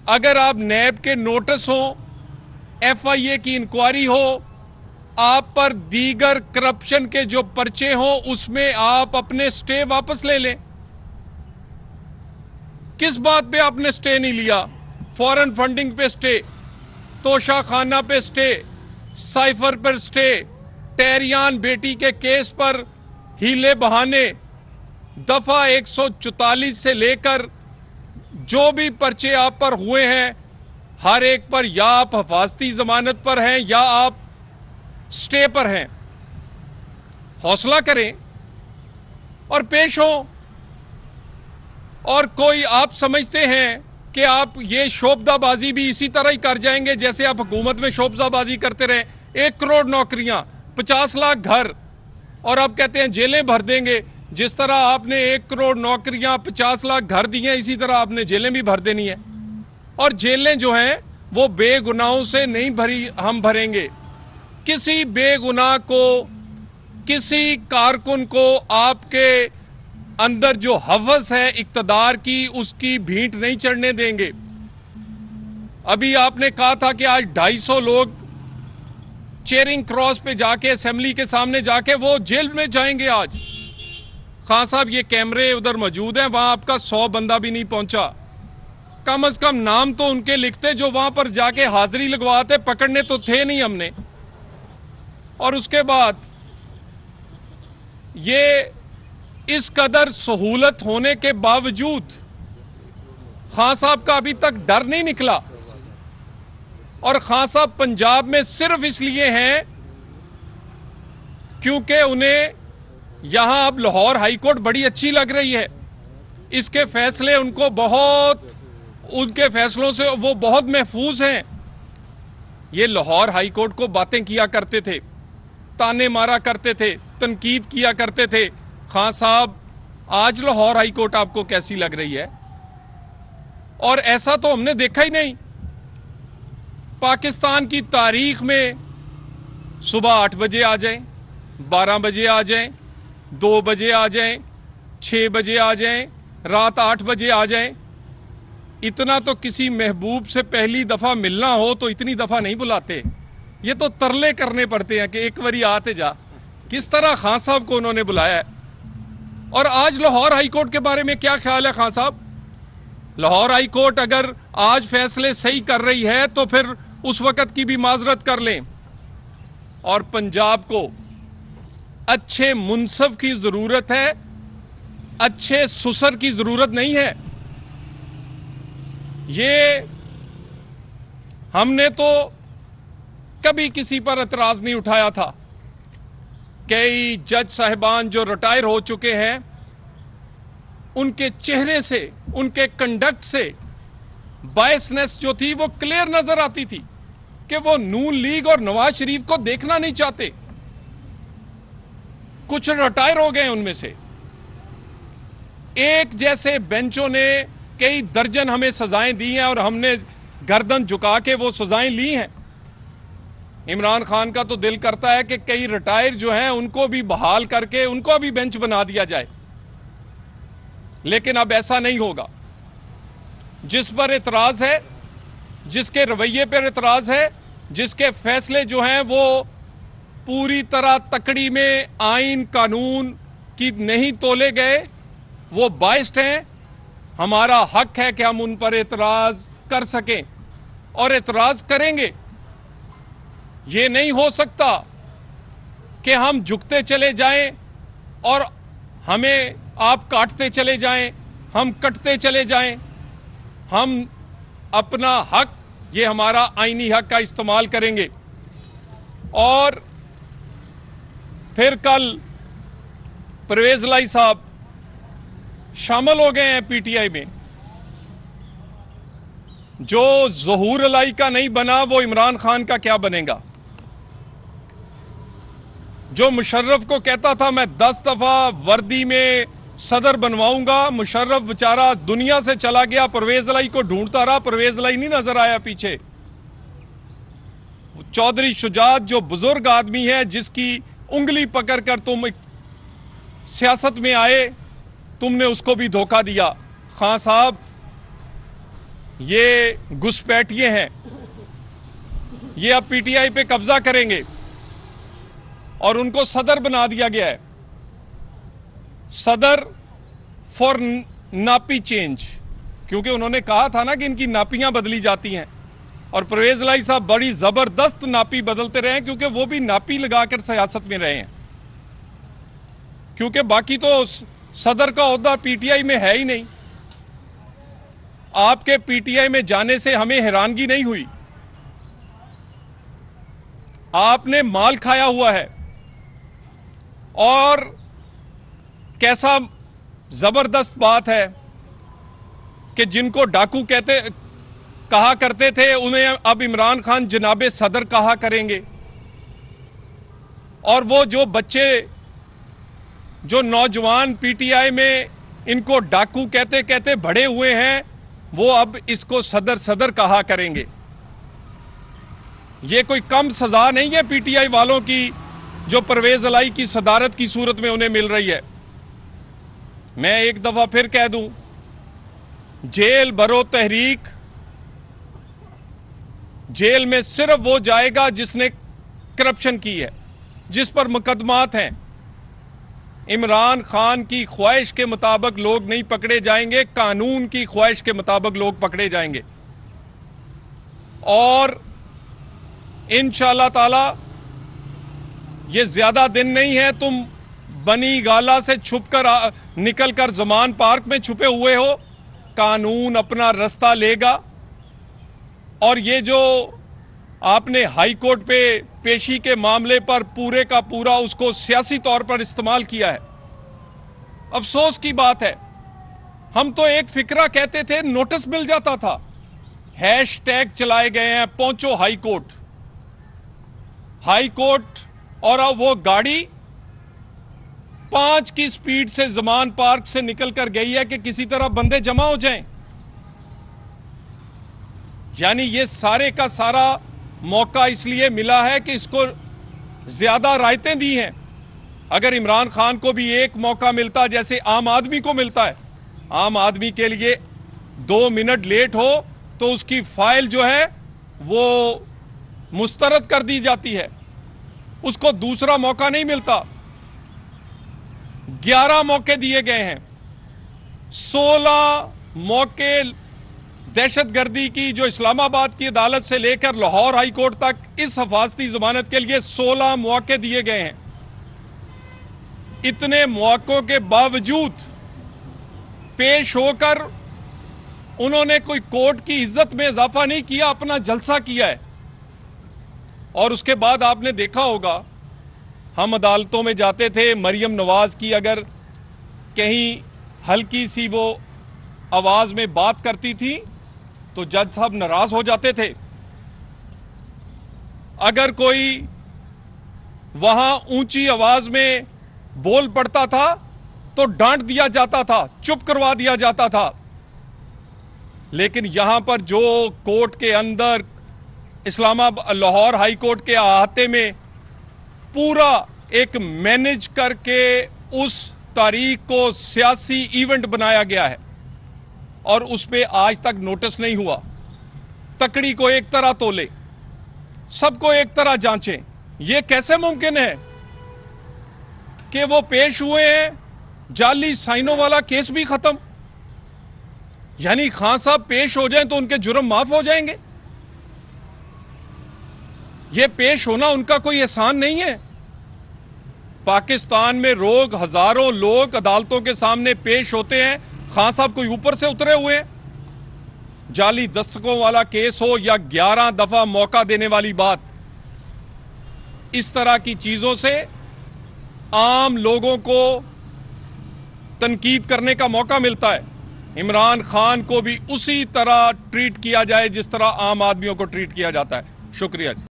अगर आप नैब के नोटिस हो, FIA की इंक्वायरी हो, आप पर दीगर करप्शन के जो पर्चे हो उसमें आप अपने स्टे वापस ले लें। किस बात पे आपने स्टे नहीं लिया? फॉरेन फंडिंग पे स्टे, तोशा खाना पे स्टे, साइफर पर स्टे, टेरियान बेटी के केस पर हीले बहाने, दफा 144 से लेकर जो भी पर्चे आप पर हुए हैं, हर एक पर या आप हिफाजती जमानत पर हैं या आप स्टे पर हैं। हौसला करें और पेश हो। और कोई आप समझते हैं कि आप ये शोबदाबाजी भी इसी तरह ही कर जाएंगे जैसे आप हुकूमत में शोबदाबाजी करते रहे? 1 करोड़ नौकरियां, 50 लाख घर, और आप कहते हैं जेलें भर देंगे। जिस तरह आपने 1 करोड़ नौकरियां, 50 लाख घर दिए, इसी तरह आपने जेलें भी भर देनी है। और जेलें जो हैं वो बेगुनाहों से नहीं भरी, हम भरेंगे। किसी बेगुनाह को, किसी कारकुन को आपके अंदर जो हवस है इक्तदार की, उसकी भींट नहीं चढ़ने देंगे। अभी आपने कहा था कि आज 250 लोग चेरिंग क्रॉस पे जाके, असेंबली के सामने जाके वो जेल में जाएंगे आज। खान साहब, ये कैमरे उधर मौजूद हैं, वहां आपका 100 बंदा भी नहीं पहुंचा। कम से कम नाम तो उनके लिखते जो वहां पर जाके हाजिरी लगवाते। पकड़ने तो थे नहीं हमने। और उसके बाद ये इस कदर सहूलत होने के बावजूद खान साहब का अभी तक डर नहीं निकला। और खान साहब पंजाब में सिर्फ इसलिए हैं क्योंकि उन्हें यहां अब लाहौर हाईकोर्ट बड़ी अच्छी लग रही है। इसके फैसले उनको बहुत, उनके फैसलों से वो बहुत महफूज हैं। ये लाहौर हाईकोर्ट को बातें किया करते थे, ताने मारा करते थे, तनकीद किया करते थे। खान साहब, आज लाहौर हाईकोर्ट आपको कैसी लग रही है? और ऐसा तो हमने देखा ही नहीं। पाकिस्तान की तारीख में सुबह 8 बजे आ जाएं, 12 बजे आ जाएं, 2 बजे आ जाएं, 6 बजे आ जाएं, रात 8 बजे आ जाएं। इतना तो किसी महबूब से पहली दफा मिलना हो तो इतनी दफा नहीं बुलाते। ये तो तरले करने पड़ते हैं कि एक बारी आते जा। किस तरह खान साहब को उन्होंने बुलाया है। और आज लाहौर हाईकोर्ट के बारे में क्या ख्याल है खान साहब? लाहौर हाईकोर्ट अगर आज फैसले सही कर रही है तो फिर उस वक्त की भी माजरत कर लें। और पंजाब को अच्छे मुनसफ की जरूरत है, अच्छे सुसर की जरूरत नहीं है। ये हमने तो कभी किसी पर एतराज नहीं उठाया था। कई जज साहिबान जो रिटायर हो चुके हैं, उनके चेहरे से, उनके कंडक्ट से बायसनेस जो थी वो क्लियर नजर आती थी कि वो नून लीग और नवाज शरीफ को देखना नहीं चाहते। कुछ रिटायर हो गए उनमें से। एक जैसे बेंचों ने कई दर्जन हमें सजाएं दी हैं और हमने गर्दन झुका के वो सजाएं ली हैं। इमरान खान का तो दिल करता है कि कई रिटायर जो हैं उनको भी बहाल करके उनको भी बेंच बना दिया जाए, लेकिन अब ऐसा नहीं होगा। जिस पर इतराज है, जिसके रवैये पर इतराज है, जिसके फैसले जो हैं वो पूरी तरह तकड़ी में आइन कानून की नहीं तोले गए, वो बाइस्ड हैं। हमारा हक है कि हम उन पर इतराज कर सकें और इतराज करेंगे। ये नहीं हो सकता कि हम झुकते चले जाएं और हमें आप काटते चले जाएं, हम कटते चले जाएं। हम अपना हक, ये हमारा आईनी हक का इस्तेमाल करेंगे। और फिर कल परवेज लाई साहब शामिल हो गए हैं पीटीआई में। जो ज़हूर अलाई का नहीं बना वो इमरान खान का क्या बनेगा? जो मुशर्रफ को कहता था मैं 10 दफा वर्दी में सदर बनवाऊंगा, मुशर्रफ बेचारा दुनिया से चला गया, परवेज लाई को ढूंढता रहा, परवेज लाई नहीं नजर आया पीछे। चौधरी शुजात जो बुजुर्ग आदमी है, जिसकी उंगली पकड़कर तुम सियासत में आए, तुमने उसको भी धोखा दिया। खान साहब, ये घुसपैठिए हैं, ये अब पीटीआई पे कब्जा करेंगे और उनको सदर बना दिया गया है, सदर फॉर नापी चेंज, क्योंकि उन्होंने कहा था ना कि इनकी नापियां बदली जाती हैं। और परवेज लाई साहब बड़ी जबरदस्त नापी बदलते रहे हैं, क्योंकि वो भी नापी लगाकर सियासत में रहे हैं, क्योंकि बाकी तो सदर का ओहदा पीटीआई में है ही नहीं। आपके पीटीआई में जाने से हमें हैरानगी नहीं हुई, आपने माल खाया हुआ है। और कैसा जबरदस्त बात है कि जिनको डाकू कहा करते थे उन्हें अब इमरान खान जनाबे सदर कहा करेंगे। और वो जो बच्चे, जो नौजवान पीटीआई में इनको डाकू कहते कहते बड़े हुए हैं, वो अब इसको सदर सदर कहा करेंगे। ये कोई कम सजा नहीं है पीटीआई वालों की जो परवेज लाई की सदारत की सूरत में उन्हें मिल रही है। मैं एक दफा फिर कह दूं, जेल बरो तहरीक, जेल में सिर्फ वो जाएगा जिसने करप्शन की है, जिस पर मुकदमात हैं। इमरान खान की ख्वाहिश के मुताबिक लोग नहीं पकड़े जाएंगे, कानून की ख्वाहिश के मुताबिक लोग पकड़े जाएंगे। और इंशाअल्लाह ताला ये ज्यादा दिन नहीं है, तुम बनी गाला से छुपकर निकलकर जमान पार्क में छुपे हुए हो, कानून अपना रास्ता लेगा। और ये जो आपने हाई कोर्ट पे पेशी के मामले पर पूरे का पूरा उसको सियासी तौर पर इस्तेमाल किया है, अफसोस की बात है। हम तो एक फिक्रा कहते थे, नोटिस मिल जाता था, हैशटैग चलाए गए हैं पहुंचो हाई कोर्ट, हाई कोर्ट। और अब वो गाड़ी 5 की स्पीड से जमान पार्क से निकलकर गई है कि किसी तरह बंदे जमा हो जाएं। यानी ये सारे का सारा मौका इसलिए मिला है कि इसको ज्यादा रायतें दी हैं। अगर इमरान खान को भी एक मौका मिलता जैसे आम आदमी को मिलता है, आम आदमी के लिए 2 मिनट लेट हो तो उसकी फाइल जो है वो मुस्तरद कर दी जाती है, उसको दूसरा मौका नहीं मिलता। 11 मौके दिए गए हैं, 16 मौके दहशतगर्दी की जो इस्लामाबाद की अदालत से लेकर लाहौर हाई कोर्ट तक इस हिफाजती जमानत के लिए 16 मौके दिए गए हैं। इतने मौकों के बावजूद पेश होकर उन्होंने कोई कोर्ट की इज्जत में इजाफा नहीं किया, अपना जलसा किया है। और उसके बाद आपने देखा होगा, हम अदालतों में जाते थे, मरियम नवाज की अगर कहीं हल्की सी वो आवाज में बात करती थी तो जज साहब नाराज हो जाते थे। अगर कोई वहां ऊंची आवाज में बोल पड़ता था तो डांट दिया जाता था, चुप करवा दिया जाता था। लेकिन यहां पर जो कोर्ट के अंदर इस्लामाबाद लाहौर हाई कोर्ट के अहाते में पूरा एक मैनेज करके उस तारीख को सियासी इवेंट बनाया गया है और उस पे आज तक नोटिस नहीं हुआ। तकड़ी को एक तरह तोले, सबको एक तरह जांचें, यह कैसे मुमकिन है कि वो पेश हुए हैं, जाली साइनों वाला केस भी खत्म। यानी खान साहब पेश हो जाएं तो उनके जुर्म माफ हो जाएंगे। यह पेश होना उनका कोई एहसान नहीं है। पाकिस्तान में रोज हजारों लोग अदालतों के सामने पेश होते हैं, खान साहब कोई ऊपर से उतरे हुए। जाली दस्तकों वाला केस हो या 11 दफा मौका देने वाली बात, इस तरह की चीजों से आम लोगों को तनकीद करने का मौका मिलता है। इमरान खान को भी उसी तरह ट्रीट किया जाए जिस तरह आम आदमियों को ट्रीट किया जाता है। शुक्रिया जी।